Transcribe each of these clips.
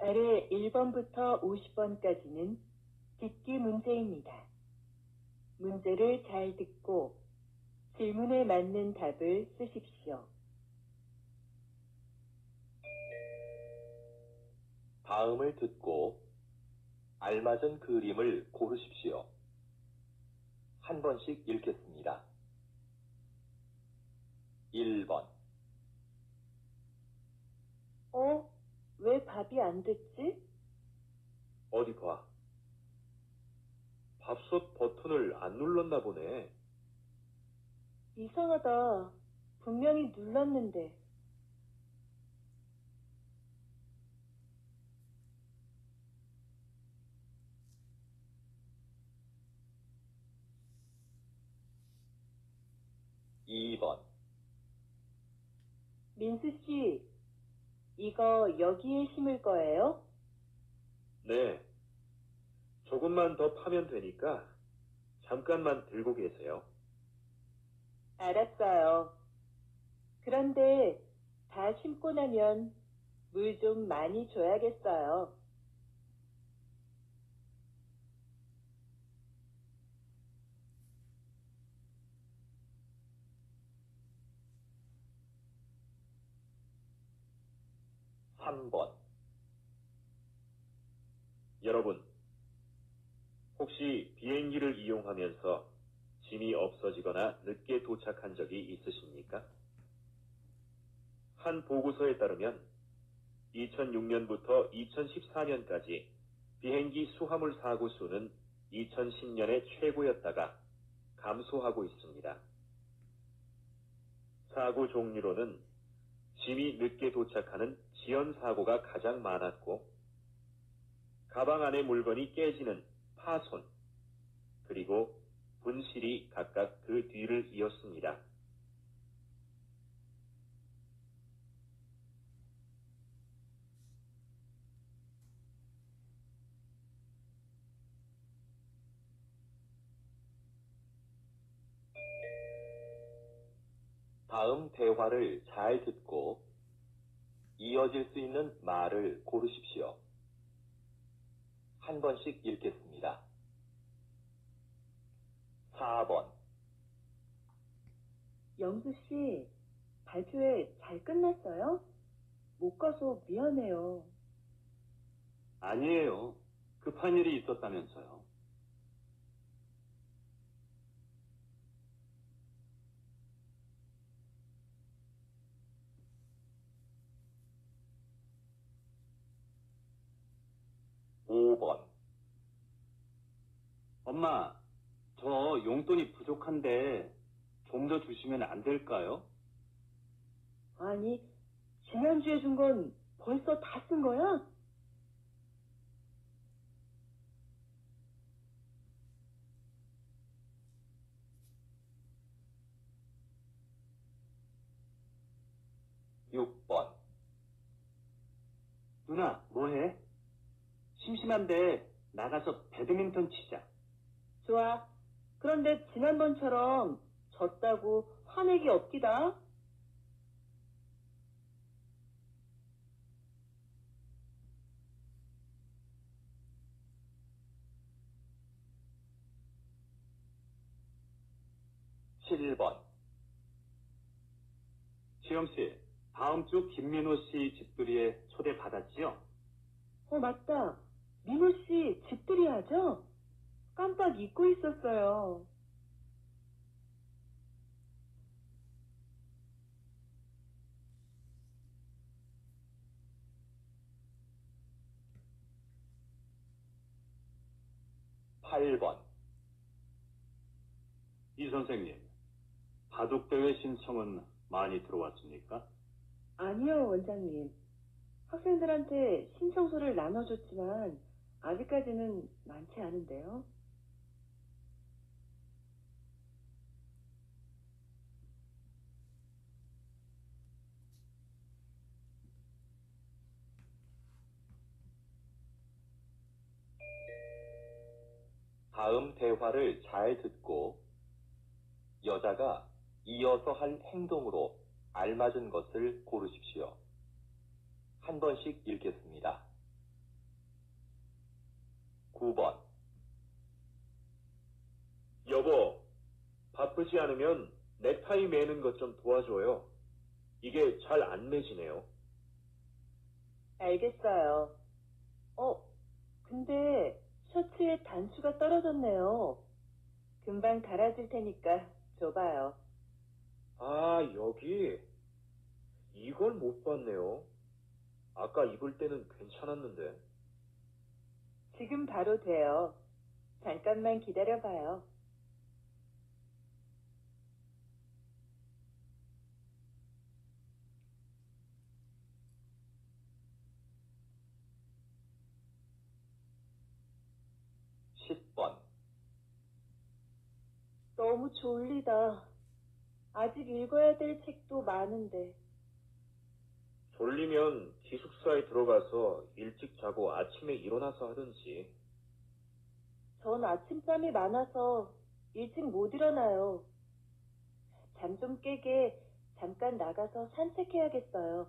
아래 1번부터 50번까지는 듣기 문제입니다. 문제를 잘 듣고 질문에 맞는 답을 쓰십시오. 다음을 듣고 알맞은 그림을 고르십시오. 한 번씩 읽겠습니다. 1번. 왜 밥이 안 됐지? 어디 봐. 밥솥 버튼을 안 눌렀나 보네. 이상하다. 분명히 눌렀는데. 2번. 민수 씨, 이거 여기에 심을 거예요? 네. 조금만 더 파면 되니까 잠깐만 들고 계세요. 알았어요. 그런데 다 심고 나면 물 좀 많이 줘야겠어요. 3번. 여러분, 혹시 비행기를 이용하면서 짐이 없어지거나 늦게 도착한 적이 있으십니까? 한 보고서에 따르면 2006년부터 2014년까지 비행기 수화물 사고 수는 2010년에 최고였다가 감소하고 있습니다. 사고 종류로는 짐이 늦게 도착하는 지연 사고가 가장 많았고, 가방 안에 물건이 깨지는 파손, 그리고 분실이 각각 그 뒤를 이었습니다. 다음 대화를 잘 듣고 이어질 수 있는 말을 고르십시오. 한 번씩 읽겠습니다. 4번. 영수 씨, 발표회 잘 끝났어요? 못 가서 미안해요. 아니에요. 급한 일이 있었다면서요. 5번. 엄마, 저 용돈이 부족한데 좀 더 주시면 안 될까요? 아니, 지난주에 준 건 벌써 다 쓴 거야? 6번. 누나, 뭐해? 심심한데 나가서 배드민턴 치자. 좋아. 그런데 지난번처럼 졌다고 화내기 없기다. 7번. 지영씨, 다음 주 김민호 씨 집들이에 초대받았지요? 맞다. 민호 씨 집들이 하죠? 깜빡 잊고 있었어요. 8번. 이 선생님, 바둑대회 신청은 많이 들어왔습니까? 아니요, 원장님. 학생들한테 신청서를 나눠줬지만 아직까지는 많지 않은데요. '다음 대화를 잘 듣고 여자가 이어서 할 행동으로 알맞은 것을 고르십시오. 한 번씩 읽겠습니다. 9번. 여보, 바쁘지 않으면 넥타이 매는 것 좀 도와줘요. 이게 잘 안 매지네요. 알겠어요. 근데 셔츠에 단추가 떨어졌네요. 금방 갈아줄 테니까 줘봐요. 아, 여기. 이걸 못 봤네요. 아까 입을 때는 괜찮았는데. 지금 바로 돼요. 잠깐만 기다려봐요. 십 번. 너무 졸리다. 아직 읽어야 될 책도 많은데. 졸리면 기숙사에 들어가서 일찍 자고 아침에 일어나서 하든지. 전 아침잠이 많아서 일찍 못 일어나요. 잠 좀 깨게 잠깐 나가서 산책해야겠어요.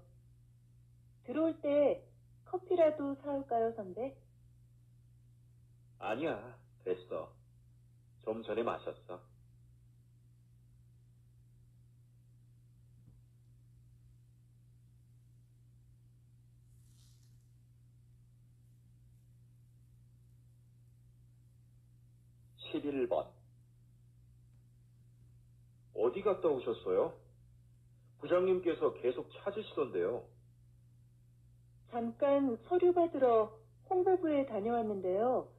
들어올 때 커피라도 사올까요, 선배? 아니야, 됐어. 좀 전에 마셨어. 십일 번. 어디 갔다 오셨어요? 부장님께서 계속 찾으시던데요. 잠깐 서류 받으러 홍보부에 다녀왔는데요.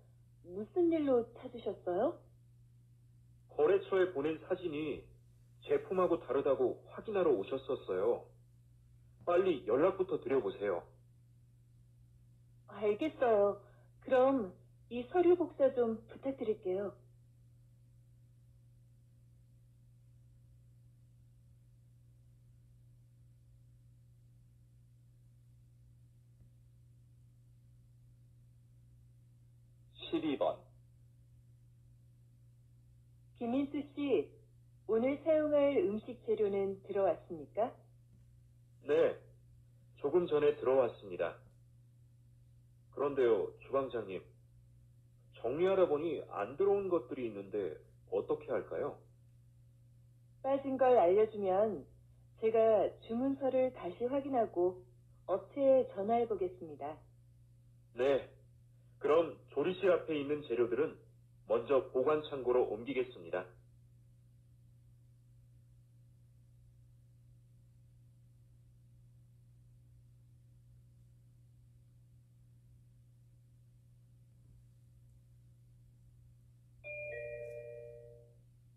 무슨 일로 찾으셨어요? 거래처에 보낸 사진이 제품하고 다르다고 확인하러 오셨었어요. 빨리 연락부터 드려보세요. 알겠어요. 그럼 이 서류 복사 좀 부탁드릴게요. 십이 번. 김인수 씨, 오늘 사용할 음식 재료는 들어왔습니까? 네, 조금 전에 들어왔습니다. 그런데요, 주방장님. 정리하다 보니 안 들어온 것들이 있는데 어떻게 할까요? 빠진 걸 알려주면 제가 주문서를 다시 확인하고 업체에 전화해 보겠습니다. 네, 그럼 조리실 앞에 있는 재료들은 먼저 보관 창고로 옮기겠습니다.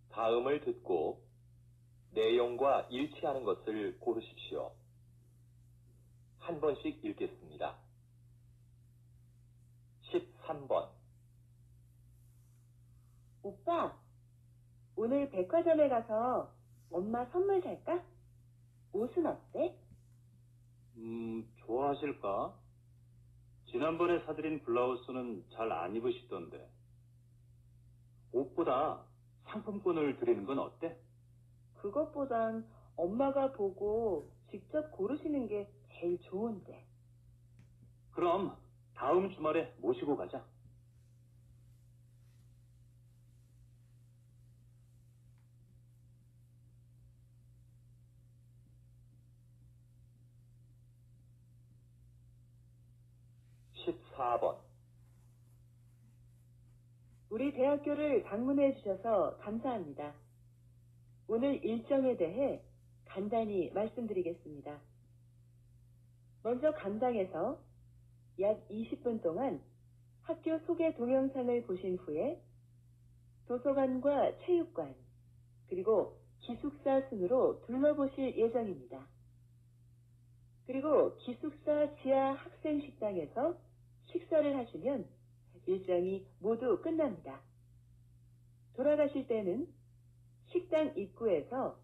다음을 듣고 내용과 일치하는 것을 고르십시오. 한 번씩 읽겠습니다. 13번. 오빠, 오늘 백화점에 가서 엄마 선물 살까? 옷은 어때? 좋아하실까? 지난번에 사드린 블라우스는 잘 안 입으시던데. 옷보다 상품권을 드리는 건 어때? 그것보단 엄마가 보고 직접 고르시는 게 제일 좋은데. 그럼 다음 주말에 모시고 가자. 십사 번. 우리 대학교를 방문해 주셔서 감사합니다. 오늘 일정에 대해 간단히 말씀드리겠습니다. 먼저 강당에서 약 20분 동안 학교 소개 동영상을 보신 후에 도서관과 체육관, 그리고 기숙사 순으로 둘러보실 예정입니다. 그리고 기숙사 지하 학생 식당에서 식사를 하시면 일정이 모두 끝납니다. 돌아가실 때는 식당 입구에서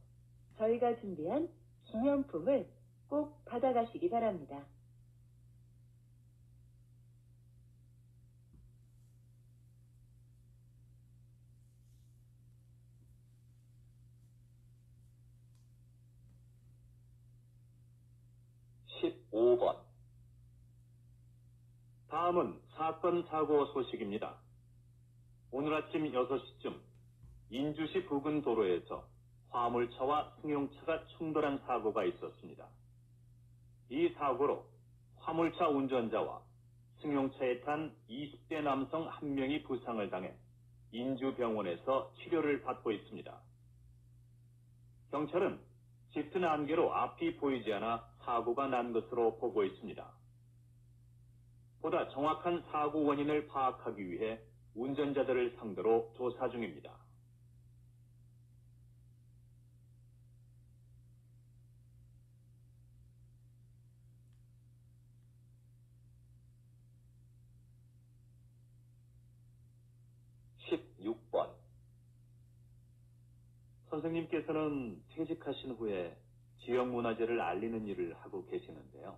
저희가 준비한 기념품을 꼭 받아가시기 바랍니다. 십오 번. 다음은 사건 사고 소식입니다. 오늘 아침 6시쯤 인주시 부근 도로에서 화물차와 승용차가 충돌한 사고가 있었습니다. 이 사고로 화물차 운전자와 승용차에 탄 20대 남성 1명이 부상을 당해 인주병원에서 치료를 받고 있습니다. 경찰은 짙은 안개로 앞이 보이지 않아 사고가 난 것으로 보고 있습니다. 보다 정확한 사고 원인을 파악하기 위해 운전자들을 상대로 조사 중입니다. (16번) 선생님께서는 퇴직하신 후에 지역문화재를 알리는 일을 하고 계시는데요.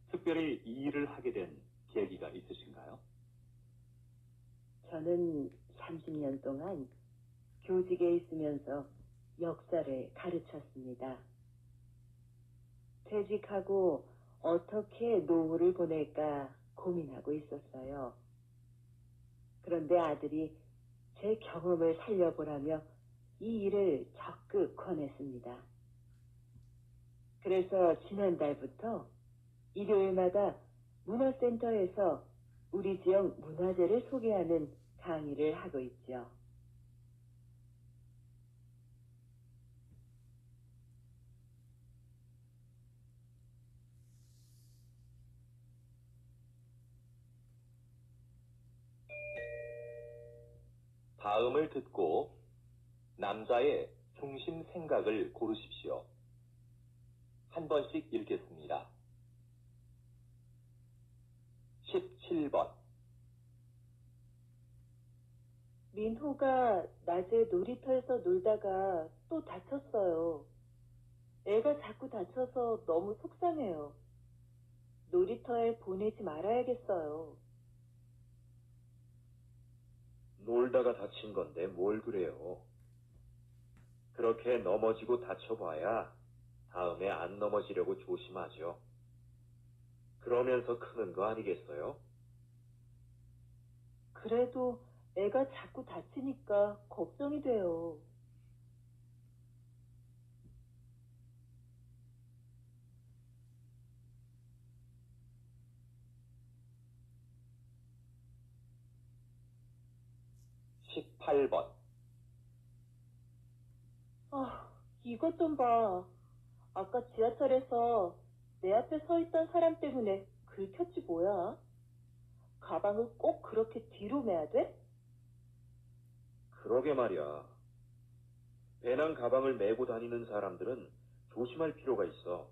특별히 이 일을 하게 된 계기가 있으신가요? 저는 30년 동안 교직에 있으면서 역사를 가르쳤습니다. 퇴직하고 어떻게 노후를 보낼까 고민하고 있었어요. 그런데 아들이 제 경험을 살려보라며 이 일을 적극 권했습니다. 그래서 지난달부터 일요일마다 문화센터에서 우리 지역 문화재를 소개하는 강의를 하고 있죠. 다음을 듣고 남자의 중심 생각을 고르십시오. 한 번씩 읽겠습니다. 17번. 민호가 낮에 놀이터에서 놀다가 또 다쳤어요. 애가 자꾸 다쳐서 너무 속상해요. 놀이터에 보내지 말아야겠어요. 놀다가 다친 건데 뭘 그래요. 그렇게 넘어지고 다쳐봐야 다음에 안 넘어지려고 조심하죠. 그러면서 크는 거 아니겠어요? 그래도 애가 자꾸 다치니까 걱정이 돼요. (18번) 이것 좀 봐. 아까 지하철에서 내 앞에 서 있던 사람 때문에 긁혔지 뭐야? 가방을 꼭 그렇게 뒤로 매야 돼? 그러게 말이야. 배낭 가방을 메고 다니는 사람들은 조심할 필요가 있어.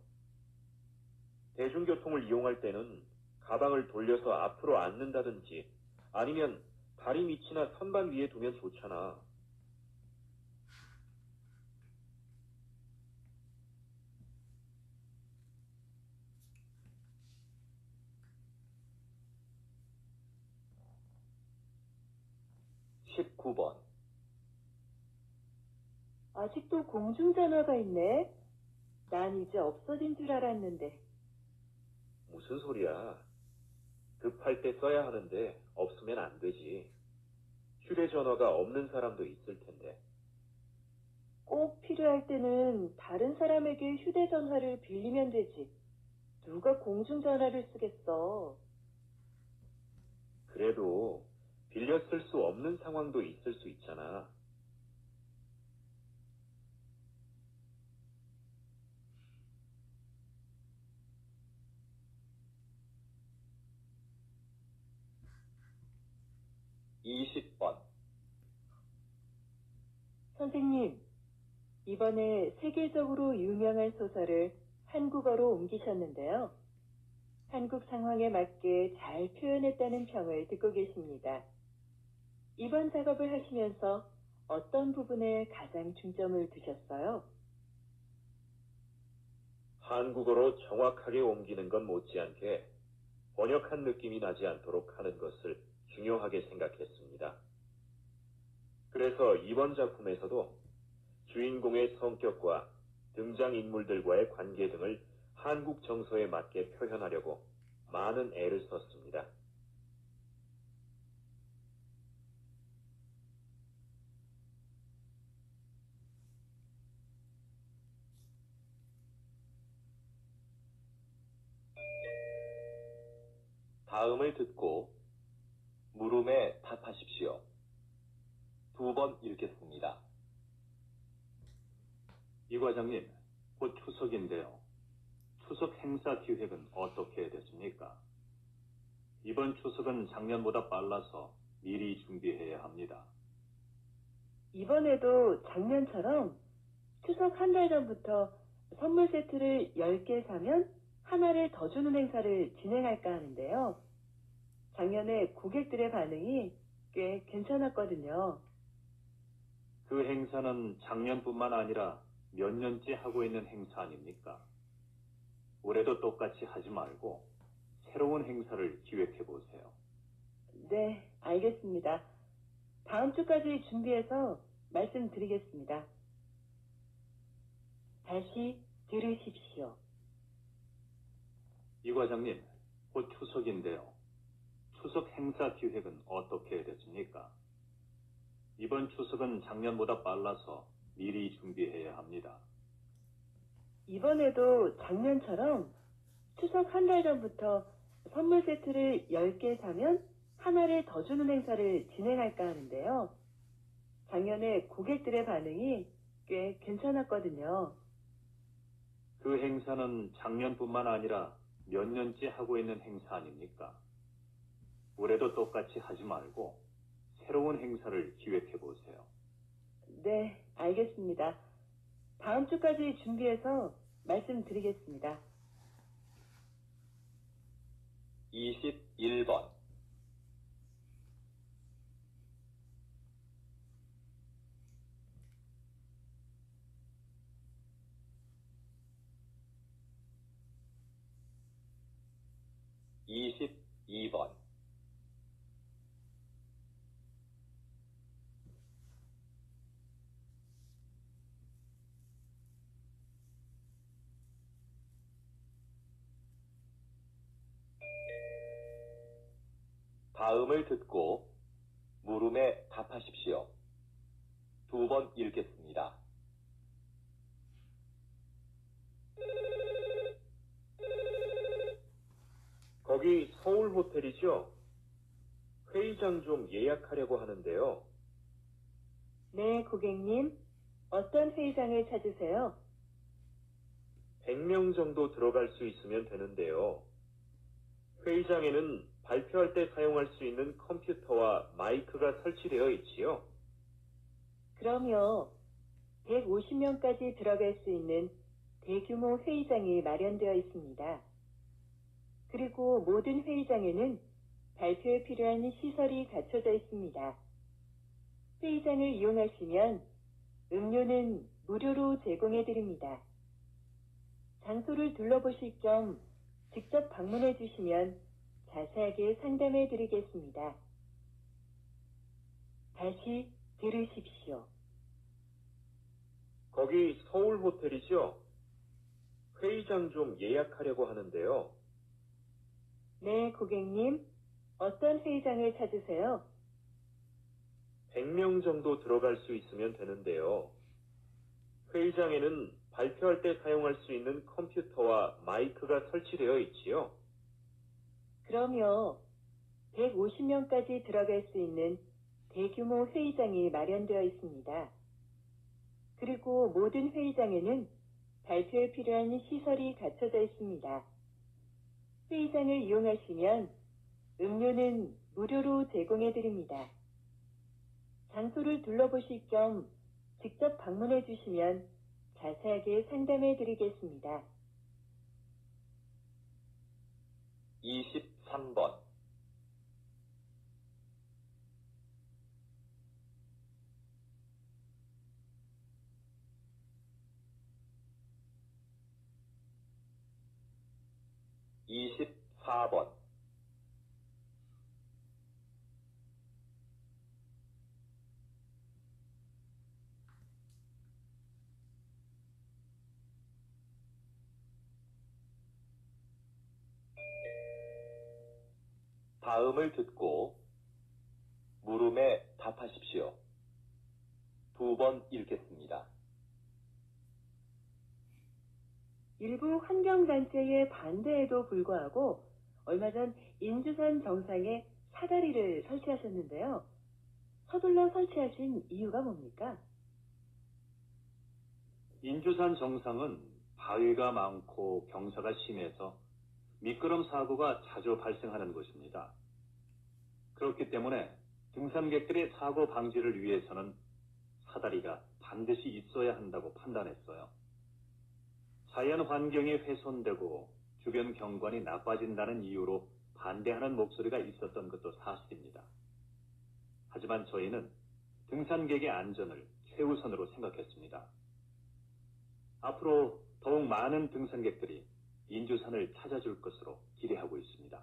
대중교통을 이용할 때는 가방을 돌려서 앞으로 앉는다든지 아니면 다리 밑이나 선반 위에 두면 좋잖아. (19번) 아직도 공중전화가 있네. 난 이제 없어진 줄 알았는데. 무슨 소리야. 급할 때 써야 하는데 없으면 안 되지. 휴대전화가 없는 사람도 있을 텐데. 꼭 필요할 때는 다른 사람에게 휴대전화를 빌리면 되지. 누가 공중전화를 쓰겠어. 그래도 빌려 쓸 수 없는 상황도 있을 수 있잖아. (20번) 선생님, 이번에 세계적으로 유명한 소설을 한국어로 옮기셨는데요. 한국 상황에 맞게 잘 표현했다는 평을 듣고 계십니다. 이번 작업을 하시면서 어떤 부분에 가장 중점을 두셨어요? 한국어로 정확하게 옮기는 건 못지않게 번역한 느낌이 나지 않도록 하는 것을 중요하게 생각했습니다. 그래서 이번 작품에서도 주인공의 성격과 등장인물들과의 관계 등을 한국 정서에 맞게 표현하려고 많은 애를 썼습니다. 다음을 듣고 물음에 답하십시오. 2번 읽겠습니다. 이 과장님, 곧 추석인데요. 추석 행사 기획은 어떻게 됐습니까? 이번 추석은 작년보다 빨라서 미리 준비해야 합니다. 이번에도 작년처럼 추석 한 달 전부터 선물 세트를 10개 사면 하나를 더 주는 행사를 진행할까 하는데요. 작년에 고객들의 반응이 꽤 괜찮았거든요. 그 행사는 작년뿐만 아니라 몇 년째 하고 있는 행사 아닙니까? 올해도 똑같이 하지 말고 새로운 행사를 기획해 보세요. 네, 알겠습니다. 다음 주까지 준비해서 말씀드리겠습니다. 다시 들으십시오. 이 과장님, 곧 추석인데요. 추석 행사 기획은 어떻게 됐습니까? 이번 추석은 작년보다 빨라서 미리 준비해야 합니다. 이번에도 작년처럼 추석 한 달 전부터 선물 세트를 10개 사면 하나를 더 주는 행사를 진행할까 하는데요. 작년에 고객들의 반응이 꽤 괜찮았거든요. 그 행사는 작년뿐만 아니라 몇 년째 하고 있는 행사 아닙니까? 올해도 똑같이 하지 말고 새로운 행사를 기획해 보세요. 네, 알겠습니다. 다음 주까지 준비해서 말씀드리겠습니다. 21번. (22번) 다음을 듣고 물음에 답하십시오. 2번 읽겠습니다. 거기 서울 호텔이죠? 회의장 좀 예약하려고 하는데요. 네, 고객님. 어떤 회의장을 찾으세요? 100명 정도 들어갈 수 있으면 되는데요. 회의장에는 발표할 때 사용할 수 있는 컴퓨터와 마이크가 설치되어 있지요. 그럼요. 150명까지 들어갈 수 있는 대규모 회의장이 마련되어 있습니다. 그리고 모든 회의장에는 발표에 필요한 시설이 갖춰져 있습니다. 회의장을 이용하시면 음료는 무료로 제공해 드립니다. 장소를 둘러보실 겸 직접 방문해 주시면 자세하게 상담해 드리겠습니다. 다시 들으십시오. 거기 서울 호텔이죠? 회의장 좀 예약하려고 하는데요. 네, 고객님. 어떤 회의장을 찾으세요? 100명 정도 들어갈 수 있으면 되는데요. 회의장에는 발표할 때 사용할 수 있는 컴퓨터와 마이크가 설치되어 있지요. 그럼요. 150명까지 들어갈 수 있는 대규모 회의장이 마련되어 있습니다. 그리고 모든 회의장에는 발표에 필요한 시설이 갖춰져 있습니다. 회의장을 이용하시면 음료는 무료로 제공해 드립니다. 장소를 둘러보실 겸 직접 방문해 주시면 자세하게 상담해 드리겠습니다. 23번. (24번) 다음을 듣고 물음에 답하십시오. 2번 읽겠습니다. 일부 환경단체의 반대에도 불구하고 얼마 전 인주산 정상에 사다리를 설치하셨는데요. 서둘러 설치하신 이유가 뭡니까? 인주산 정상은 바위가 많고 경사가 심해서 미끄럼 사고가 자주 발생하는 곳입니다. 그렇기 때문에 등산객들의 사고 방지를 위해서는 사다리가 반드시 있어야 한다고 판단했어요. 자연 환경이 훼손되고 주변 경관이 나빠진다는 이유로 반대하는 목소리가 있었던 것도 사실입니다. 하지만 저희는 등산객의 안전을 최우선으로 생각했습니다. 앞으로 더욱 많은 등산객들이 인주산을 찾아줄 것으로 기대하고 있습니다.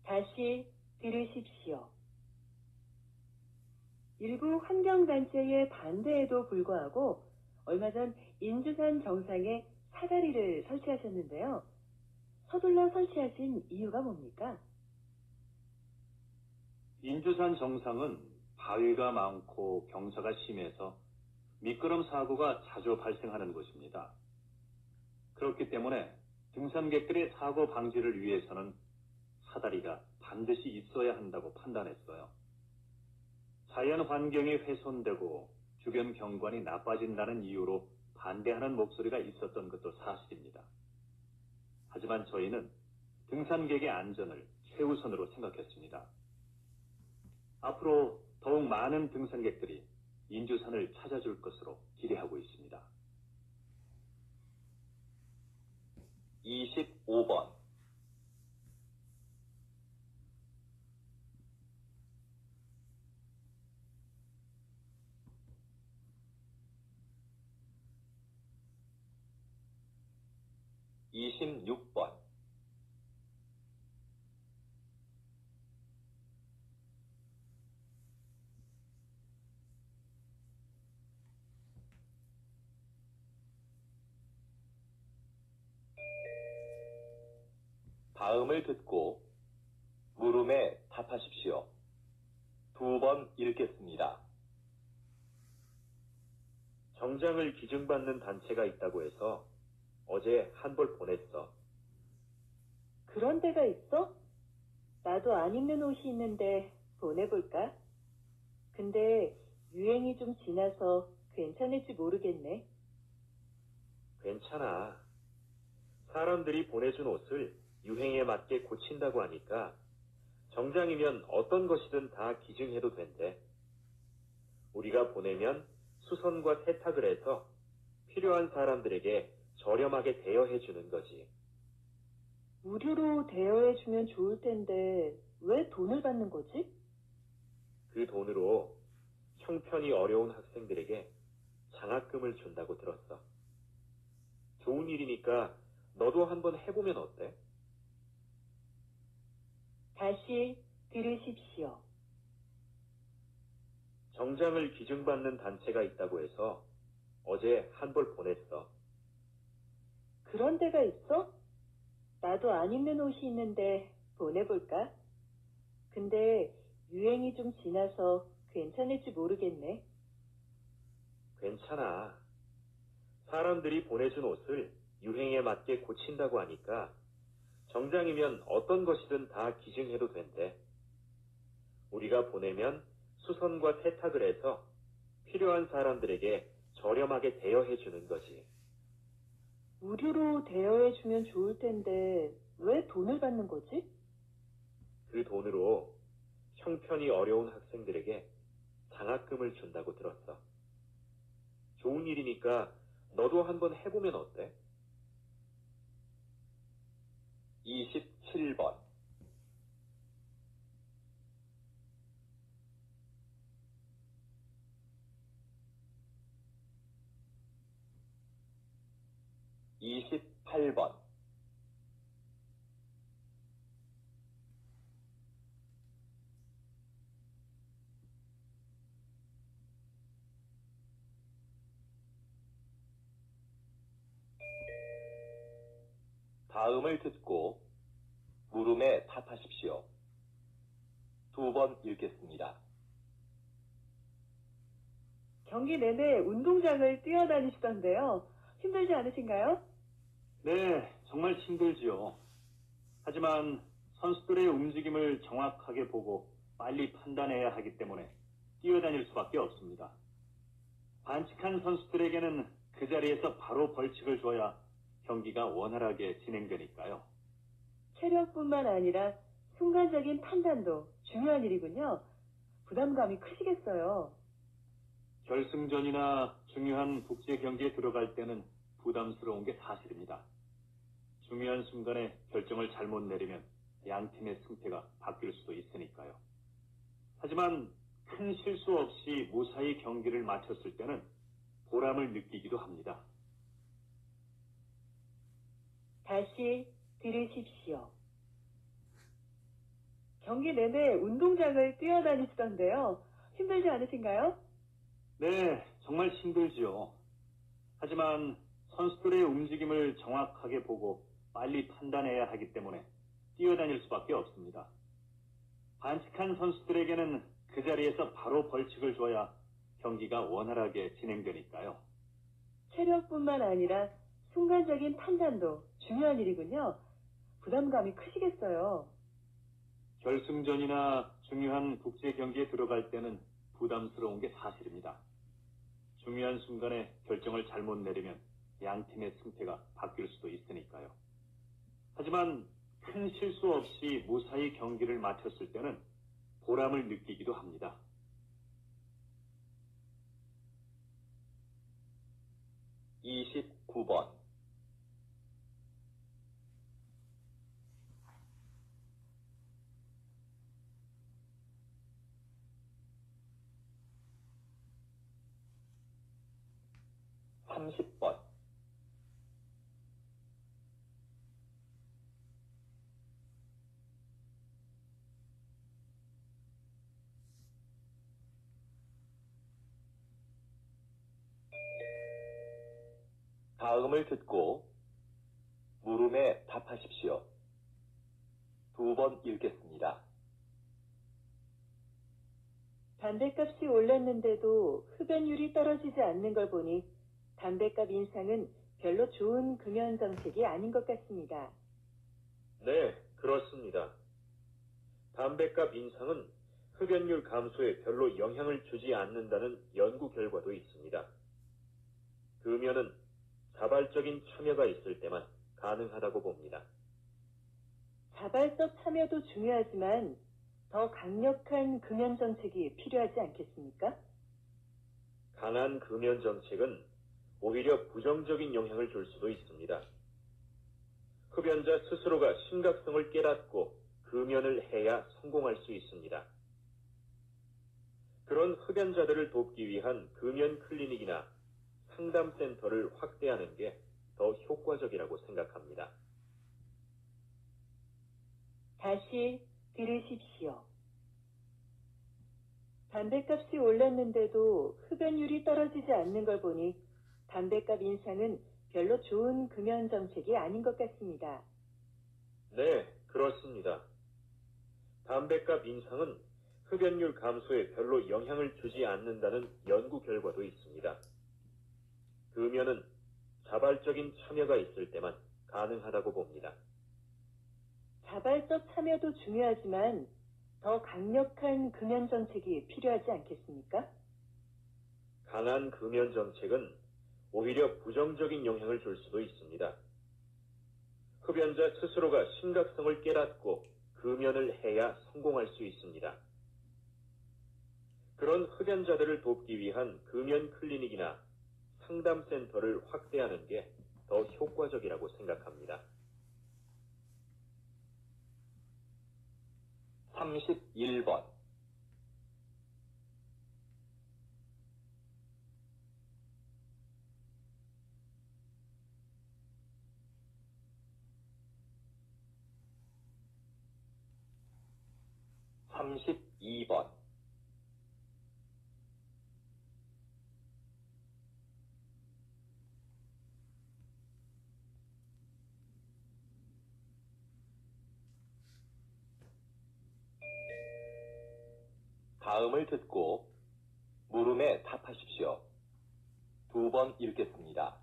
다시 들으십시오. 일부 환경단체의 반대에도 불구하고 얼마 전 인주산 정상에 사다리를 설치하셨는데요. 서둘러 설치하신 이유가 뭡니까? 인주산 정상은 바위가 많고 경사가 심해서 미끄럼 사고가 자주 발생하는 곳입니다. 그렇기 때문에 등산객들의 사고 방지를 위해서는 사다리가 반드시 있어야 한다고 판단했어요. 자연 환경이 훼손되고 주변 경관이 나빠진다는 이유로 반대하는 목소리가 있었던 것도 사실입니다. 하지만 저희는 등산객의 안전을 최우선으로 생각했습니다. 앞으로 더욱 많은 등산객들이 인주산을 찾아줄 것으로 기대하고 있습니다. 25번. (26번) 다음을 듣고 물음에 답하십시오. 2번 읽겠습니다. 정장을 기증받는 단체가 있다고 해서 어제 한 벌 보냈어. 그런 데가 있어? 나도 안 입는 옷이 있는데 보내볼까? 근데 유행이 좀 지나서 괜찮을지 모르겠네. 괜찮아. 사람들이 보내준 옷을 유행에 맞게 고친다고 하니까 정장이면 어떤 것이든 다 기증해도 된대. 우리가 보내면 수선과 세탁을 해서 필요한 사람들에게 저렴하게 대여해 주는 거지. 무료로 대여해주면 좋을 텐데 왜 돈을 받는 거지? 그 돈으로 형편이 어려운 학생들에게 장학금을 준다고 들었어. 좋은 일이니까 너도 한번 해보면 어때? 다시 들으십시오. 정장을 기증받는 단체가 있다고 해서 어제 한 벌 보냈어. 그런 데가 있어? 나도 안 입는 옷이 있는데 보내볼까? 근데 유행이 좀 지나서 괜찮을지 모르겠네. 괜찮아. 사람들이 보내준 옷을 유행에 맞게 고친다고 하니까 정장이면 어떤 것이든 다 기증해도 된대. 우리가 보내면 수선과 세탁을 해서 필요한 사람들에게 저렴하게 대여해 주는 거지. 무료로 대여해주면 좋을 텐데 왜 돈을 받는 거지? 그 돈으로 형편이 어려운 학생들에게 장학금을 준다고 들었어. 좋은 일이니까 너도 한번 해보면 어때? 27번. (28번) 다음을 듣고 물음에 답하십시오. 2번 읽겠습니다. 경기 내내 운동장을 뛰어다니시던데요. 힘들지 않으신가요? 네, 정말 힘들지요. 하지만 선수들의 움직임을 정확하게 보고 빨리 판단해야 하기 때문에 뛰어다닐 수밖에 없습니다. 반칙한 선수들에게는 그 자리에서 바로 벌칙을 줘야 경기가 원활하게 진행되니까요. 체력뿐만 아니라 순간적인 판단도 중요한 일이군요. 부담감이 크시겠어요. 결승전이나 중요한 국제 경기에 들어갈 때는 부담스러운 게 사실입니다. 중요한 순간에 결정을 잘못 내리면 양 팀의 승패가 바뀔 수도 있으니까요. 하지만 큰 실수 없이 무사히 경기를 마쳤을 때는 보람을 느끼기도 합니다. 다시 들으십시오. 경기 내내 운동장을 뛰어다니시던데요. 힘들지 않으신가요? 네, 정말 힘들지요. 하지만 선수들의 움직임을 정확하게 보고 빨리 판단해야 하기 때문에 뛰어다닐 수밖에 없습니다. 반칙한 선수들에게는 그 자리에서 바로 벌칙을 줘야 경기가 원활하게 진행되니까요. 체력뿐만 아니라 순간적인 판단도 중요한 일이군요. 부담감이 크시겠어요. 결승전이나 중요한 국제 경기에 들어갈 때는 부담스러운 게 사실입니다. 중요한 순간에 결정을 잘못 내리면 양 팀의 승패가 바뀔 수도 있으니까요. 하지만 큰 실수 없이 무사히 경기를 마쳤을 때는 보람을 느끼기도 합니다. (29번) (30번) 다음을 듣고 물음에 답하십시오. 2번 읽겠습니다. 담배값이 올랐는데도 흡연율이 떨어지지 않는 걸 보니 담배값 인상은 별로 좋은 금연 정책이 아닌 것 같습니다. 네, 그렇습니다. 담배값 인상은 흡연율 감소에 별로 영향을 주지 않는다는 연구 결과도 있습니다. 금연은 자발적인 참여가 있을 때만 가능하다고 봅니다. 자발적 참여도 중요하지만 더 강력한 금연 정책이 필요하지 않겠습니까? 강한 금연 정책은 오히려 부정적인 영향을 줄 수도 있습니다. 흡연자 스스로가 심각성을 깨닫고 금연을 해야 성공할 수 있습니다. 그런 흡연자들을 돕기 위한 금연 클리닉이나 상담센터를 확대하는 게 더 효과적이라고 생각합니다. 다시 들으십시오. 담배값이 올랐는데도 흡연율이 떨어지지 않는 걸 보니 담배값 인상은 별로 좋은 금연 정책이 아닌 것 같습니다. 네, 그렇습니다. 담배값 인상은 흡연율 감소에 별로 영향을 주지 않는다는 연구 결과도 있습니다. 금연은 자발적인 참여가 있을 때만 가능하다고 봅니다. 자발적 참여도 중요하지만 더 강력한 금연 정책이 필요하지 않겠습니까? 강한 금연 정책은 오히려 부정적인 영향을 줄 수도 있습니다. 흡연자 스스로가 심각성을 깨닫고 금연을 해야 성공할 수 있습니다. 그런 흡연자들을 돕기 위한 금연 클리닉이나 상담센터를 확대하는 게 더 효과적이라고 생각합니다. 31번 (32번) 다음을 듣고 물음에 답하십시오. 2번 읽겠습니다.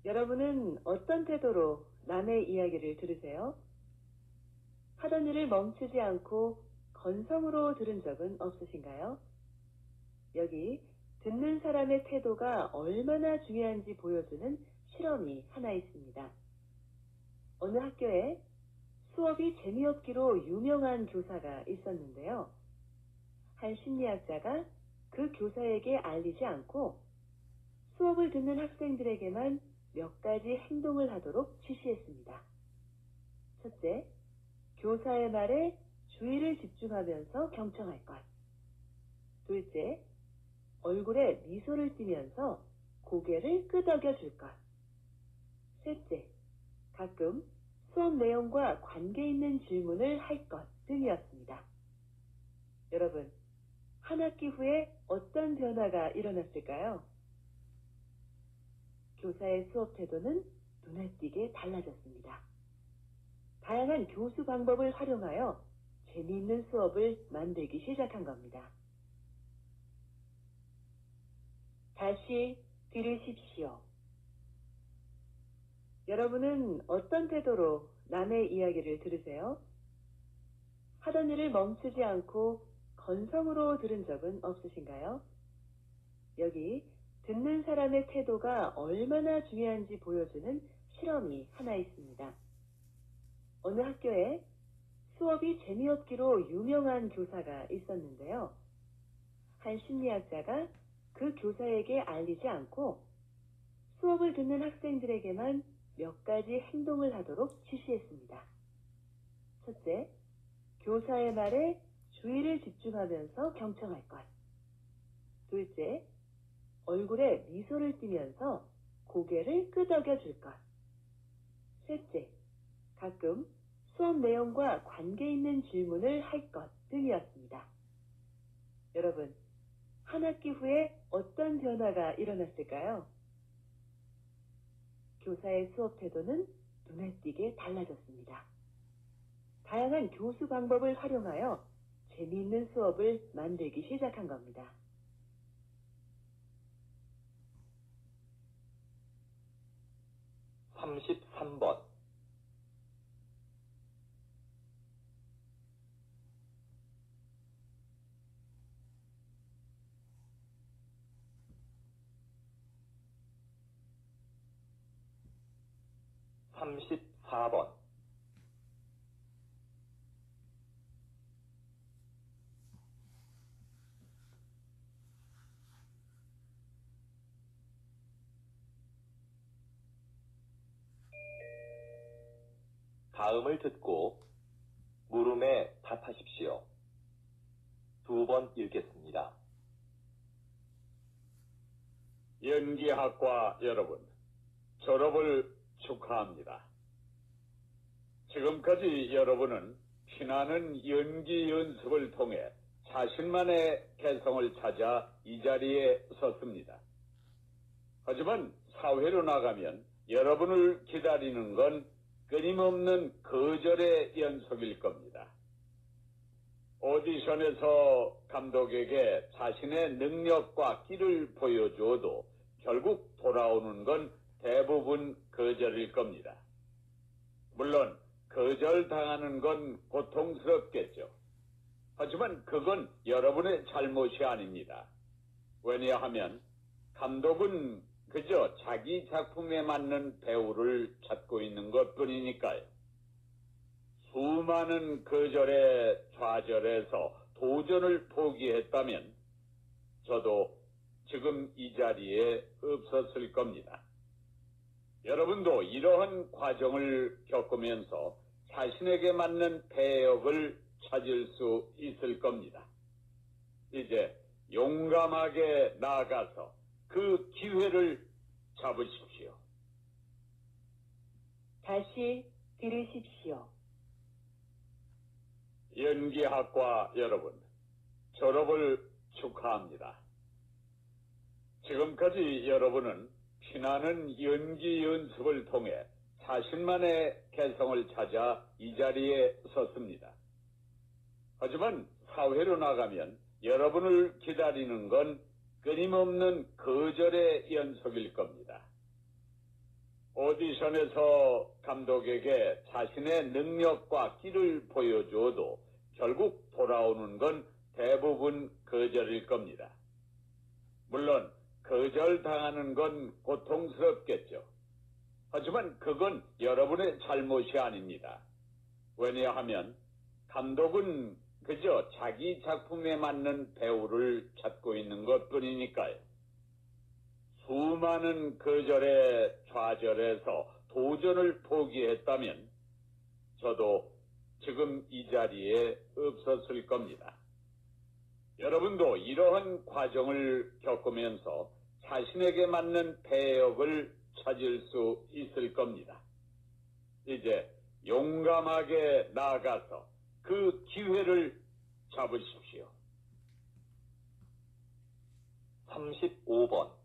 여러분은 어떤 태도로 남의 이야기를 들으세요? 하던 일을 멈추지 않고 건성으로 들은 적은 없으신가요? 여기 듣는 사람의 태도가 얼마나 중요한지 보여주는 실험이 하나 있습니다. 어느 학교에 수업이 재미없기로 유명한 교사가 있었는데요. 한 심리학자가 그 교사에게 알리지 않고 수업을 듣는 학생들에게만 몇 가지 행동을 하도록 지시했습니다. 첫째, 교사의 말에 주의를 집중하면서 경청할 것. 둘째, 얼굴에 미소를 띠면서 고개를 끄덕여 줄 것. 셋째, 가끔 수업 내용과 관계 있는 질문을 할 것 등이었습니다. 여러분, 한 학기 후에 어떤 변화가 일어났을까요? 교사의 수업 태도는 눈에 띄게 달라졌습니다. 다양한 교수 방법을 활용하여 재미있는 수업을 만들기 시작한 겁니다. 다시 들으십시오. 여러분은 어떤 태도로 남의 이야기를 들으세요? 하던 일을 멈추지 않고 건성으로 들은 적은 없으신가요? 여기 듣는 사람의 태도가 얼마나 중요한지 보여주는 실험이 하나 있습니다. 어느 학교에 수업이 재미없기로 유명한 교사가 있었는데요. 한 심리학자가 그 교사에게 알리지 않고 수업을 듣는 학생들에게만 몇 가지 행동을 하도록 지시했습니다. 첫째, 교사의 말에 주의를 집중하면서 경청할 것. 둘째, 얼굴에 미소를 띠면서 고개를 끄덕여 줄 것. 셋째, 가끔 수업 내용과 관계 있는 질문을 할 것 등이었습니다. 여러분, 한 학기 후에 어떤 변화가 일어났을까요? 교사의 수업 태도는 눈에 띄게 달라졌습니다. 다양한 교수 방법을 활용하여 재미있는 수업을 만들기 시작한 겁니다. (33번) 34번 다음을 듣고 물음에 답하십시오. 2번 읽겠습니다. 연기학과 여러분, 졸업을 축하합니다. 지금까지 여러분은 피나는 연기 연습을 통해 자신만의 개성을 찾아 이 자리에 섰습니다. 하지만 사회로 나가면 여러분을 기다리는 건 끊임없는 거절의 연속일 겁니다. 오디션에서 감독에게 자신의 능력과 끼를 보여줘도 결국 돌아오는 건 대부분 거절일 겁니다. 물론 거절당하는 건 고통스럽겠죠. 하지만 그건 여러분의 잘못이 아닙니다. 왜냐하면 감독은 그저 자기 작품에 맞는 배우를 찾고 있는 것뿐이니까요. 수많은 거절에 좌절해서 도전을 포기했다면 저도 지금 이 자리에 없었을 겁니다. 여러분도 이러한 과정을 겪으면서 자신에게 맞는 배역을 찾을 수 있을 겁니다. 이제 용감하게 나아가서 그 기회를 잡으십시오. 다시 들으십시오. 연기학과 여러분, 졸업을 축하합니다. 지금까지 여러분은 피나는 연기 연습을 통해 자신만의 개성을 찾아 이 자리에 섰습니다. 하지만 사회로 나가면 여러분을 기다리는 건 끊임없는 거절의 연속일 겁니다. 오디션에서 감독에게 자신의 능력과 끼를 보여줘도 결국 돌아오는 건 대부분 거절일 겁니다. 물론 거절당하는 건 고통스럽겠죠. 하지만 그건 여러분의 잘못이 아닙니다. 왜냐하면 감독은 그저 자기 작품에 맞는 배우를 찾고 있는 것뿐이니까요. 수많은 거절에 좌절해서 도전을 포기했다면 저도 지금 이 자리에 없었을 겁니다. 여러분도 이러한 과정을 겪으면서 자신에게 맞는 배역을 찾을 수 있을 겁니다. 이제 용감하게 나아가서 그 기회를 잡으십시오. 35번.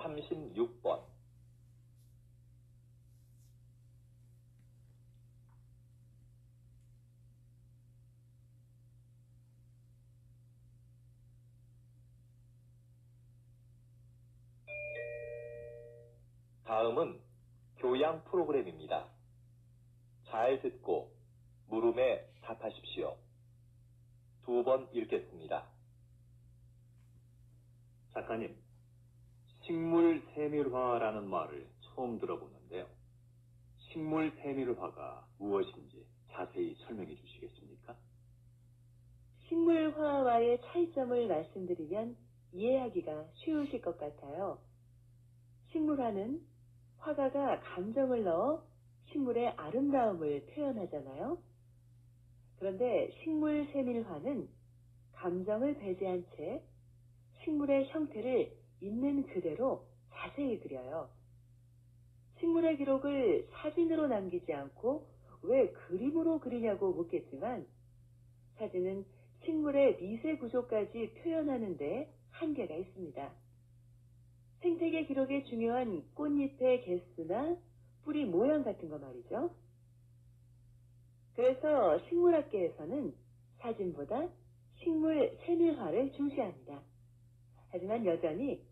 삼십육 번. 다음은 교양 프로그램입니다. 잘 듣고 물음에 답하십시오. 2번 읽겠습니다. 작가님, 식물세밀화라는 말을 처음 들어보는데요. 식물세밀화가 무엇인지 자세히 설명해 주시겠습니까? 식물화와의 차이점을 말씀드리면 이해하기가 쉬우실 것 같아요. 식물화는 화가가 감정을 넣어 식물의 아름다움을 표현하잖아요. 그런데 식물 세밀화는 감정을 배제한 채 식물의 형태를 있는 그대로 자세히 그려요. 식물의 기록을 사진으로 남기지 않고 왜 그림으로 그리냐고 묻겠지만 사진은 식물의 미세 구조까지 표현하는 데 한계가 있습니다. 생태계 기록에 중요한 꽃잎의 개수나 뿌리 모양 같은 거 말이죠. 그래서 식물학계에서는 사진보다 식물 세밀화를 중시합니다. 하지만 여전히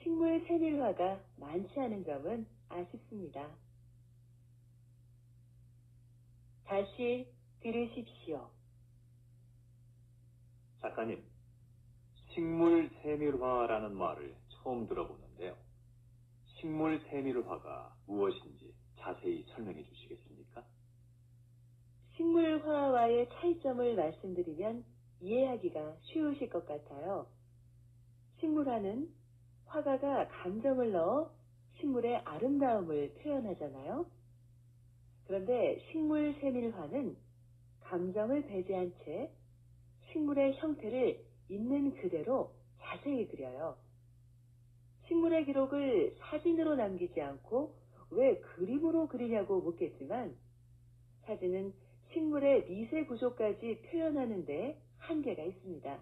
식물 세밀화가 많지 않은 점은 아쉽습니다. 다시 들으십시오. 작가님, 식물세밀화라는 말을 처음 들어보는데요. 식물세밀화가 무엇인지 자세히 설명해 주시겠습니까? 식물화와의 차이점을 말씀드리면 이해하기가 쉬우실 것 같아요. 식물화는 화가가 감정을 넣어 식물의 아름다움을 표현하잖아요. 그런데 식물 세밀화는 감정을 배제한 채 식물의 형태를 있는 그대로 자세히 그려요. 식물의 기록을 사진으로 남기지 않고 왜 그림으로 그리냐고 묻겠지만 사진은 식물의 미세 구조까지 표현하는 데 한계가 있습니다.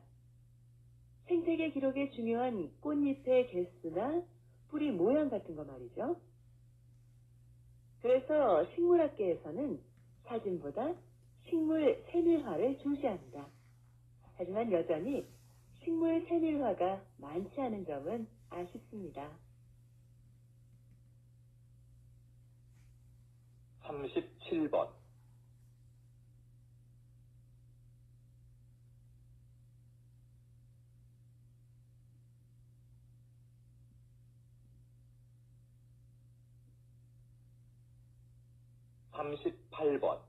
생태계 기록에 중요한 꽃잎의 개수나 뿌리 모양 같은 거 말이죠. 그래서 식물학계에서는 사진보다 식물 세밀화를 중시합니다. 하지만 여전히 식물 세밀화가 많지 않은 점은 아쉽습니다. 37번. 삼십팔 번.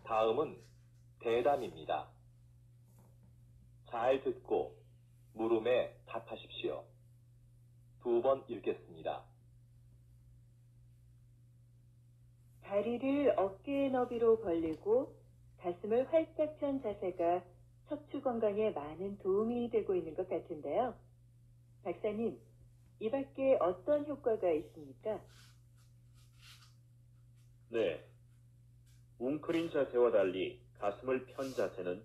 다음은 대담입니다. 잘 듣고 물음에 답하십시오. 2번 읽겠습니다. 다리를 어깨 너비로 벌리고 가슴을 활짝 편 자세가 척추 건강에 많은 도움이 되고 있는 것 같은데요. 박사님, 이 밖에 어떤 효과가 있습니까? 네, 웅크린 자세와 달리 가슴을 편 자세는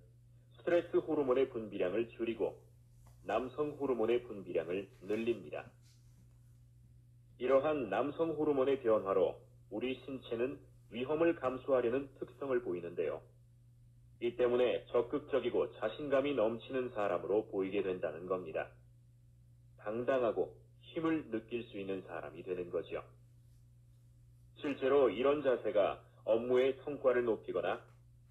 스트레스 호르몬의 분비량을 줄이고 남성 호르몬의 분비량을 늘립니다. 이러한 남성 호르몬의 변화로 우리 신체는 위험을 감수하려는 특성을 보이는데요. 이 때문에 적극적이고 자신감이 넘치는 사람으로 보이게 된다는 겁니다. 당당하고 힘을 느낄 수 있는 사람이 되는 거죠. 실제로 이런 자세가 업무의 성과를 높이거나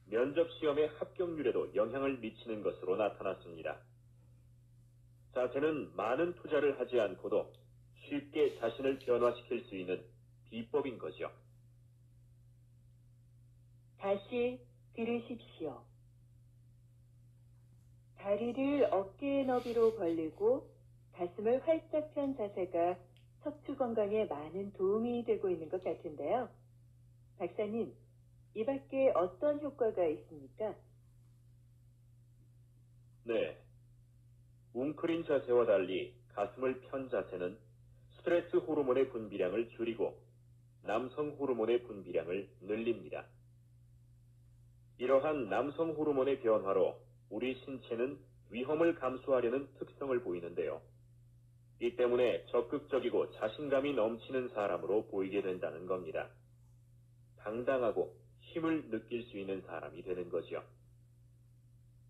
면접 시험의 합격률에도 영향을 미치는 것으로 나타났습니다. 자세는 많은 투자를 하지 않고도 쉽게 자신을 변화시킬 수 있는 비법인 거죠. 다시 들으십시오. 다리를 어깨의 너비로 벌리고 가슴을 활짝 편 자세가 척추 건강에 많은 도움이 되고 있는 것 같은데요. 박사님, 이 밖에 어떤 효과가 있습니까? 네. 웅크린 자세와 달리 가슴을 편 자세는 스트레스 호르몬의 분비량을 줄이고 남성 호르몬의 분비량을 늘립니다. 이러한 남성 호르몬의 변화로 우리 신체는 위험을 감수하려는 특성을 보이는데요. 이 때문에 적극적이고 자신감이 넘치는 사람으로 보이게 된다는 겁니다. 당당하고 힘을 느낄 수 있는 사람이 되는 거죠.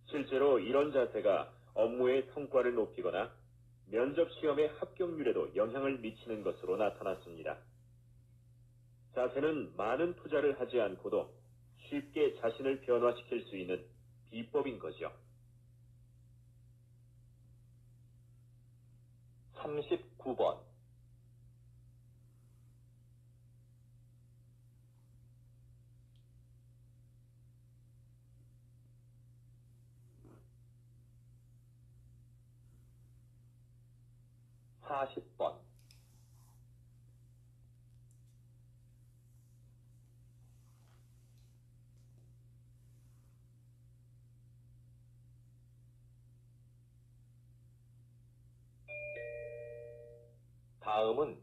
실제로 이런 자세가 업무의 성과를 높이거나 면접 시험의 합격률에도 영향을 미치는 것으로 나타났습니다. 자세는 많은 투자를 하지 않고도 쉽게 자신을 변화시킬 수 있는 비법인 거죠. 39번. (40번) 다음은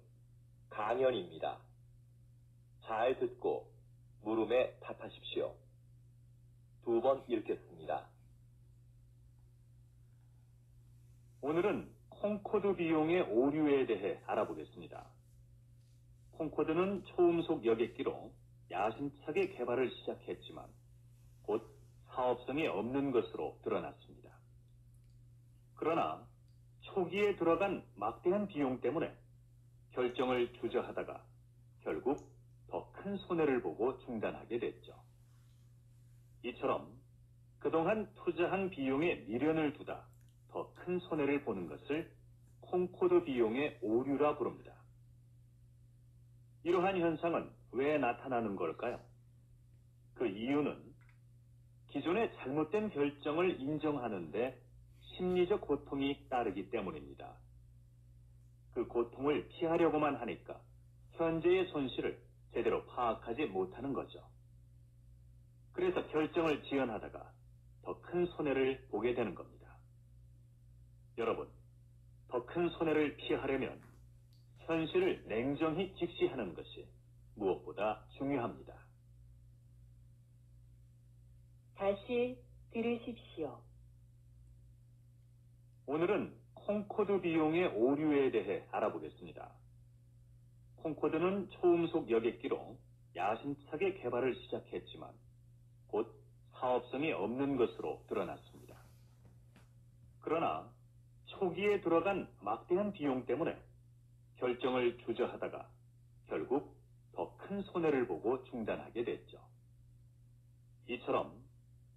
강연입니다. 잘 듣고 물음에 답하십시오. 2번 읽겠습니다. 오늘은 콩코드 비용의 오류에 대해 알아보겠습니다. 콩코드는 초음속 여객기로 야심차게 개발을 시작했지만 곧 사업성이 없는 것으로 드러났습니다. 그러나 초기에 들어간 막대한 비용 때문에 결정을 주저하다가 결국 더 큰 손해를 보고 중단하게 됐죠. 이처럼 그동안 투자한 비용에 미련을 두다 더 큰 손해를 보는 것을 콩코드 비용의 오류라 부릅니다. 이러한 현상은 왜 나타나는 걸까요? 그 이유는 기존의 잘못된 결정을 인정하는데 심리적 고통이 따르기 때문입니다. 그 고통을 피하려고만 하니까 현재의 손실을 제대로 파악하지 못하는 거죠. 그래서 결정을 지연하다가 더 큰 손해를 보게 되는 겁니다. 여러분, 더 큰 손해를 피하려면 현실을 냉정히 직시하는 것이 무엇보다 중요합니다. 다시 들으십시오. 오늘은 콩코드 비용의 오류에 대해 알아보겠습니다. 콩코드는 초음속 여객기로 야심차게 개발을 시작했지만 곧 사업성이 없는 것으로 드러났습니다. 그러나 초기에 들어간 막대한 비용 때문에 결정을 주저하다가 결국 더 큰 손해를 보고 중단하게 됐죠. 이처럼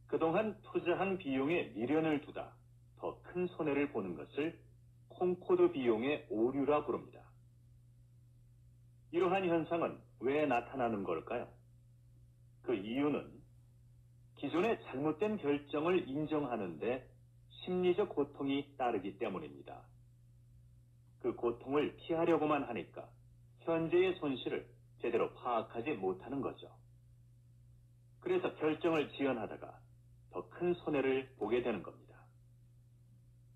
그동안 투자한 비용에 미련을 두다 더 큰 손해를 보는 것을 콩코드 비용의 오류라 부릅니다. 이러한 현상은 왜 나타나는 걸까요? 그 이유는 기존의 잘못된 결정을 인정하는데 심리적 고통이 따르기 때문입니다. 그 고통을 피하려고만 하니까 현재의 손실을 제대로 파악하지 못하는 거죠. 그래서 결정을 지연하다가 더 큰 손해를 보게 되는 겁니다.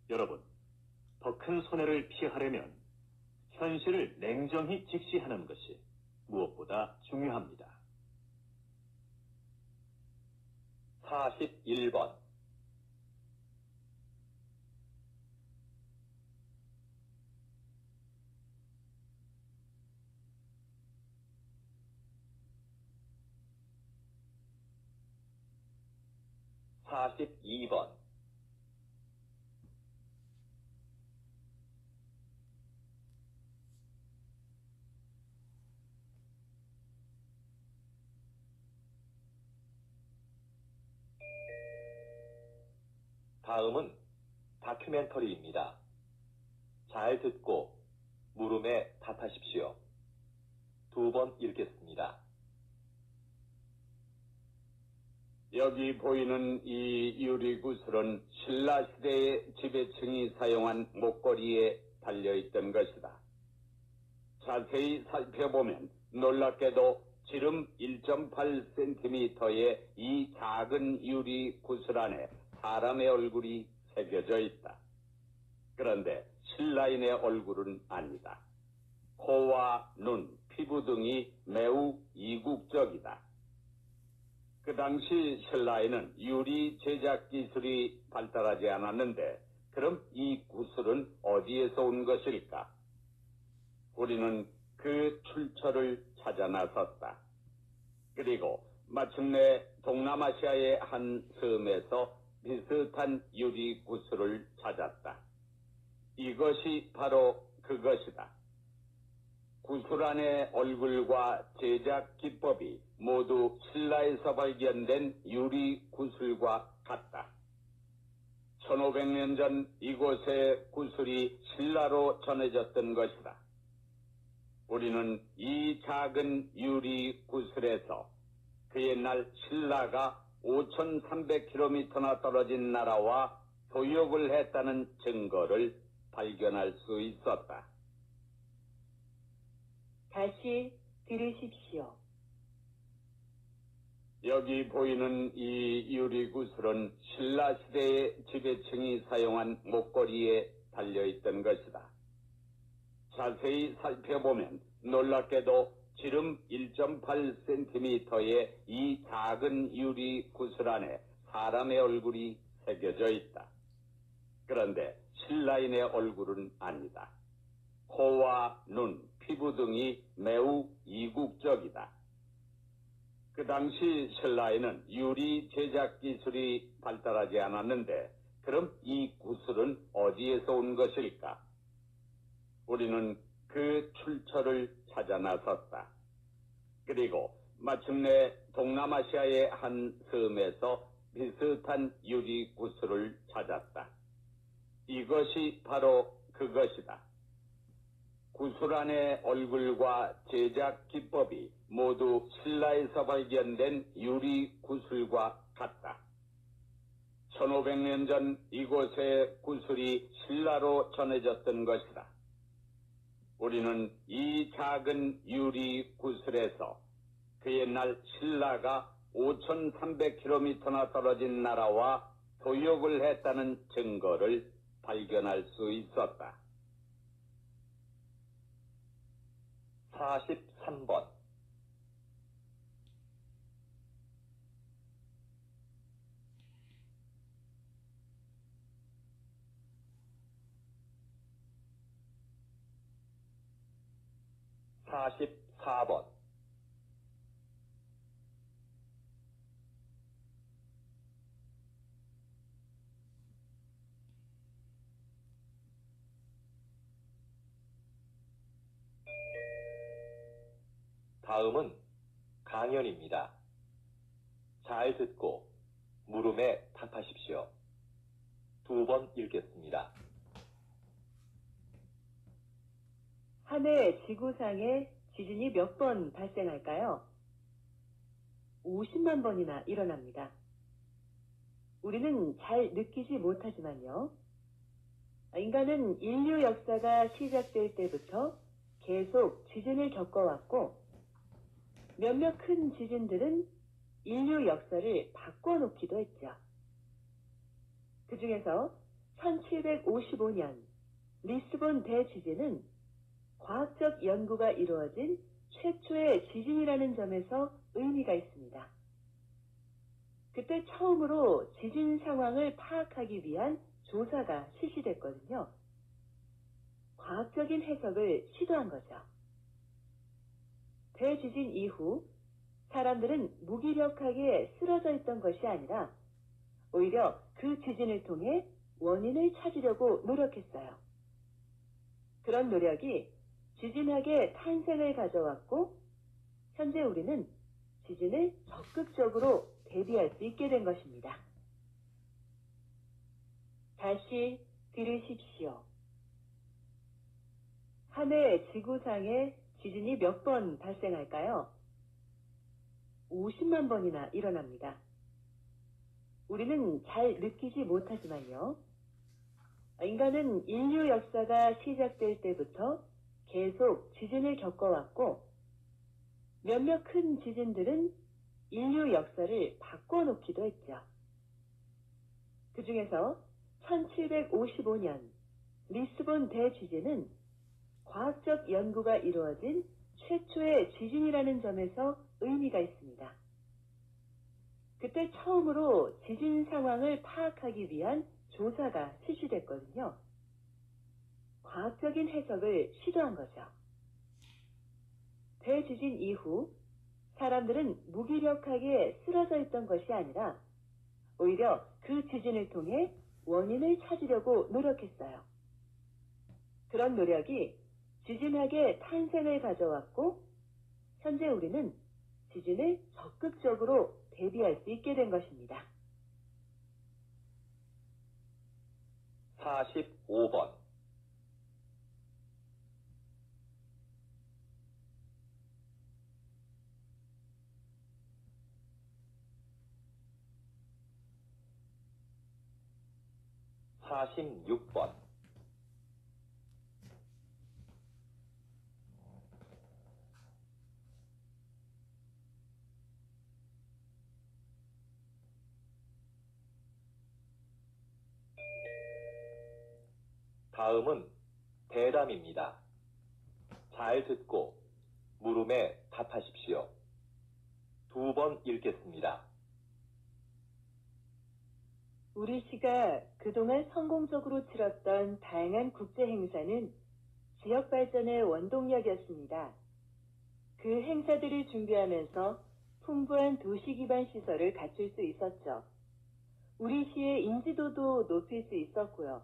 여러분, 더 큰 손해를 피하려면 현실을 냉정히 직시하는 것이 무엇보다 중요합니다. 41번. (42번) 다음은 다큐멘터리입니다. 잘 듣고 물음에 답하십시오. 2번 읽겠습니다. 여기 보이는 이 유리구슬은 신라시대의 지배층이 사용한 목걸이에 달려있던 것이다. 자세히 살펴보면 놀랍게도 지름 1.8cm의 이 작은 유리구슬 안에 사람의 얼굴이 새겨져 있다. 그런데 신라인의 얼굴은 아니다. 코와 눈, 피부 등이 매우 이국적이다. 그 당시 신라에는 유리 제작 기술이 발달하지 않았는데 그럼 이 구슬은 어디에서 온 것일까? 우리는 그 출처를 찾아 나섰다. 그리고 마침내 동남아시아의 한 섬에서 비슷한 유리 구슬을 찾았다. 이것이 바로 그것이다. 구슬 안의 얼굴과 제작 기법이 모두 신라에서 발견된 유리 구슬과 같다. 1500년 전 이곳의 구슬이 신라로 전해졌던 것이다. 우리는 이 작은 유리 구슬에서 그 옛날 신라가 5300km나 떨어진 나라와 교역을 했다는 증거를 발견할 수 있었다. 다시 들으십시오. 여기 보이는 이 유리구슬은 신라시대의 지배층이 사용한 목걸이에 달려있던 것이다. 자세히 살펴보면 놀랍게도 지름 1.8cm의 이 작은 유리구슬 안에 사람의 얼굴이 새겨져 있다. 그런데 신라인의 얼굴은 아니다. 코와 눈, 피부 등이 매우 이국적이다. 그 당시 신라에는 유리 제작 기술이 발달하지 않았는데 그럼 이 구슬은 어디에서 온 것일까? 우리는 그 출처를 찾아 나섰다. 그리고 마침내 동남아시아의 한 섬에서 비슷한 유리 구슬을 찾았다. 이것이 바로 그것이다. 구슬 안의 얼굴과 제작 기법이 모두 신라에서 발견된 유리 구슬과 같다. 1500년 전 이곳의 구슬이 신라로 전해졌던 것이다. 우리는 이 작은 유리 구슬에서 그 옛날 신라가 5300km나 떨어진 나라와 교역을 했다는 증거를 발견할 수 있었다. 43번. (44번) 다음은 강연입니다. 잘 듣고 물음에 답하십시오. 2번 읽겠습니다. 한 해 지구상에 지진이 몇 번 발생할까요? 50만 번이나 일어납니다. 우리는 잘 느끼지 못하지만요. 인간은 인류 역사가 시작될 때부터 계속 지진을 겪어왔고 몇몇 큰 지진들은 인류 역사를 바꿔놓기도 했죠. 그 중에서 1755년 리스본 대지진은 과학적 연구가 이루어진 최초의 지진이라는 점에서 의미가 있습니다. 그때 처음으로 지진 상황을 파악하기 위한 조사가 실시됐거든요. 과학적인 해석을 시도한 거죠. 대지진 이후 사람들은 무기력하게 쓰러져 있던 것이 아니라 오히려 그 지진을 통해 원인을 찾으려고 노력했어요. 그런 노력이 지진학의 탄생을 가져왔고 현재 우리는 지진을 적극적으로 대비할 수 있게 된 것입니다. 다시 들으십시오. 한 해 지구상에 지진이 몇 번 발생할까요? 50만 번이나 일어납니다. 우리는 잘 느끼지 못하지만요. 인간은 인류 역사가 시작될 때부터 계속 지진을 겪어왔고 몇몇 큰 지진들은 인류 역사를 바꿔놓기도 했죠. 그 중에서 1755년 리스본 대지진은 과학적 연구가 이루어진 최초의 지진이라는 점에서 의미가 있습니다. 그때 처음으로 지진 상황을 파악하기 위한 조사가 실시됐거든요. 과학적인 해석을 시도한 거죠. 대지진 이후 사람들은 무기력하게 쓰러져 있던 것이 아니라 오히려 그 지진을 통해 원인을 찾으려고 노력했어요. 그런 노력이 지진학의 탄생을 가져왔고 현재 우리는 지진을 적극적으로 대비할 수 있게 된 것입니다. 45번. (46번) 다음은 대담입니다. 잘 듣고 물음에 답하십시오. 2번 읽겠습니다. 우리 시가 그동안 성공적으로 치렀던 다양한 국제 행사는 지역 발전의 원동력이었습니다. 그 행사들을 준비하면서 풍부한 도시 기반 시설을 갖출 수 있었죠. 우리 시의 인지도도 높일 수 있었고요.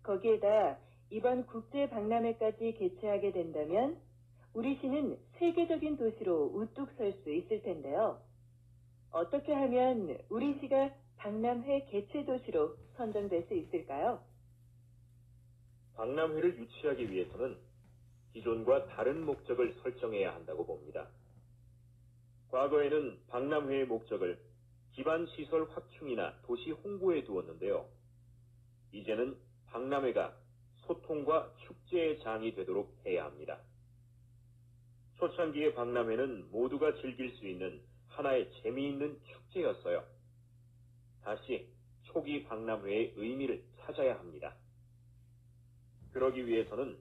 거기에다 이번 국제 박람회까지 개최하게 된다면 우리 시는 세계적인 도시로 우뚝 설 수 있을 텐데요. 어떻게 하면 우리 시가 박람회 개최 도시로 선정될 수 있을까요? 박람회를 유치하기 위해서는 기존과 다른 목적을 설정해야 한다고 봅니다. 과거에는 박람회의 목적을 기반시설 확충이나 도시 홍보에 두었는데요. 이제는 박람회가 소통과 축제의 장이 되도록 해야 합니다. 초창기의 박람회는 모두가 즐길 수 있는 하나의 재미있는 축제였어요. 다시 초기 박람회의 의미를 찾아야 합니다. 그러기 위해서는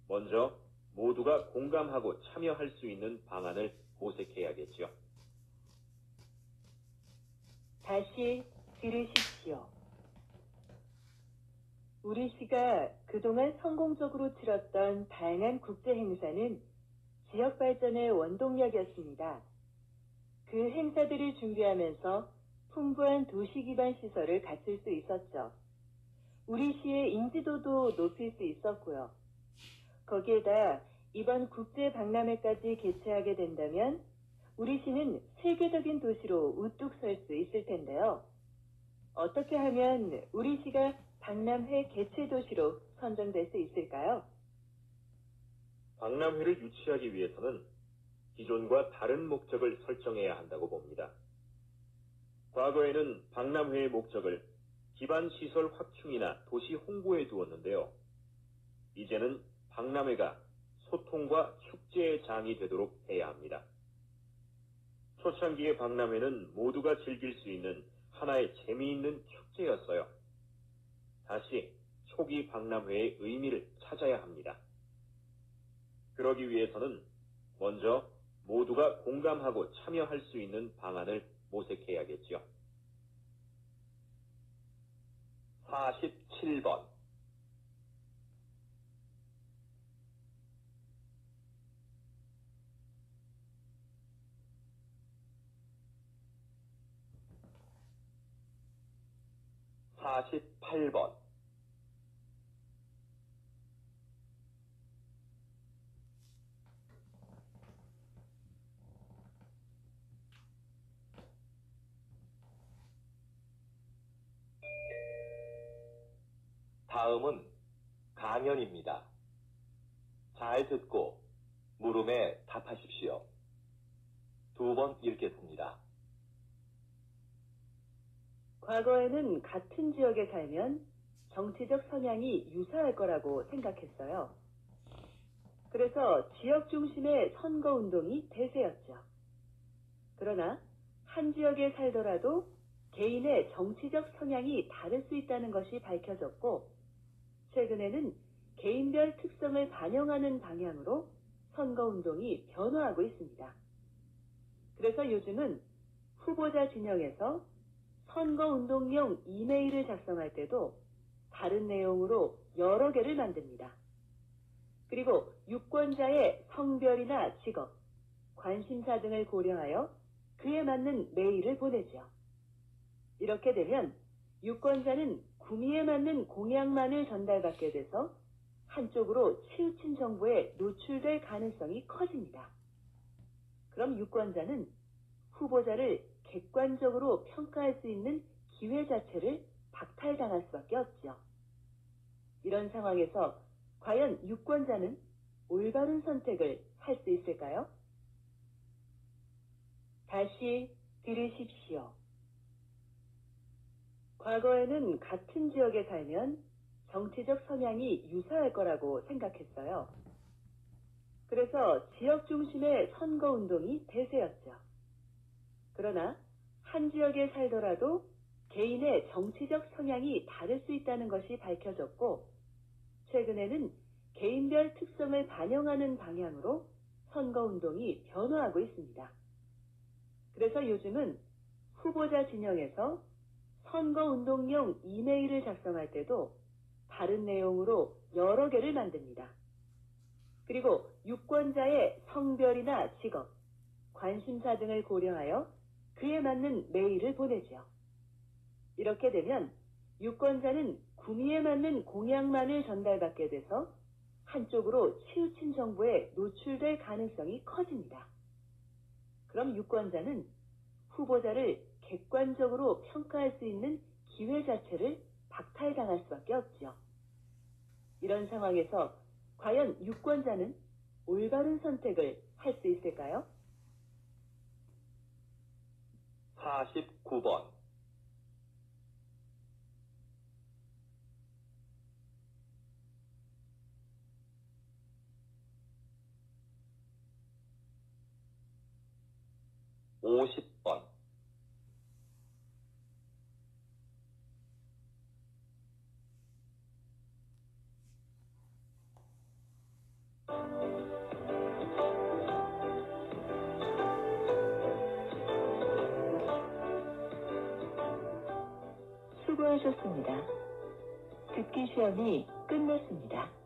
먼저 모두가 공감하고 참여할 수 있는 방안을 모색해야겠죠. 다시 들으십시오. 우리 시가 그동안 성공적으로 치렀던 다양한 국제 행사는 지역 발전의 원동력이었습니다. 그 행사들을 준비하면서 풍부한 도시 기반 시설을 갖출 수 있었죠. 우리 시의 인지도도 높일 수 있었고요. 거기에다 이번 국제 박람회까지 개최하게 된다면 우리 시는 세계적인 도시로 우뚝 설 수 있을 텐데요. 어떻게 하면 우리 시가 박람회 개최 도시로 선정될 수 있을까요? 박람회를 유치하기 위해서는 기존과 다른 목적을 설정해야 한다고 봅니다. 과거에는 박람회의 목적을 기반시설 확충이나 도시 홍보에 두었는데요. 이제는 박람회가 소통과 축제의 장이 되도록 해야 합니다. 초창기의 박람회는 모두가 즐길 수 있는 하나의 재미있는 축제였어요. 다시 초기 박람회의 의미를 찾아야 합니다. 그러기 위해서는 먼저 모두가 공감하고 참여할 수 있는 방안을 모색해야겠죠. 47번, 48번, '다음은 강연입니다. 잘 듣고 물음에 답하십시오. 2번 읽겠습니다. 과거에는 같은 지역에 살면 정치적 성향이 유사할 거라고 생각했어요. 그래서 지역 중심의 선거운동이 대세였죠. 그러나 한 지역에 살더라도 개인의 정치적 성향이 다를 수 있다는 것이 밝혀졌고, 최근에는 개인별 특성을 반영하는 방향으로 선거운동이 변화하고 있습니다. 그래서 요즘은 후보자 진영에서 선거운동용 이메일을 작성할 때도 다른 내용으로 여러 개를 만듭니다. 그리고 유권자의 성별이나 직업, 관심사 등을 고려하여 그에 맞는 메일을 보내죠. 이렇게 되면 유권자는 구미에 맞는 공약만을 전달받게 돼서 한쪽으로 치우친 정보에 노출될 가능성이 커집니다. 그럼 유권자는 후보자를 객관적으로 평가할 수 있는 기회 자체를 박탈당할 수밖에 없죠. 이런 상황에서 과연 유권자는 올바른 선택을 할 수 있을까요? 다시 들으십시오. 과거에는 같은 지역에 살면 정치적 성향이 유사할 거라고 생각했어요. 그래서 지역 중심의 선거운동이 대세였죠. 그러나 한 지역에 살더라도 개인의 정치적 성향이 다를 수 있다는 것이 밝혀졌고, 최근에는 개인별 특성을 반영하는 방향으로 선거운동이 변화하고 있습니다. 그래서 요즘은 후보자 진영에서 선거운동용 이메일을 작성할 때도 다른 내용으로 여러 개를 만듭니다. 그리고 유권자의 성별이나 직업, 관심사 등을 고려하여 그에 맞는 메일을 보내죠. 이렇게 되면 유권자는 구미에 맞는 공약만을 전달받게 돼서 한쪽으로 치우친 정보에 노출될 가능성이 커집니다. 그럼 유권자는 후보자를 객관적으로 평가할 수 있는 기회 자체를 박탈당할 수밖에 없죠. 이런 상황에서 과연 유권자는 올바른 선택을 할 수 있을까요? 49번, 50번, '수고하셨습니다. 듣기 시험이 끝났습니다.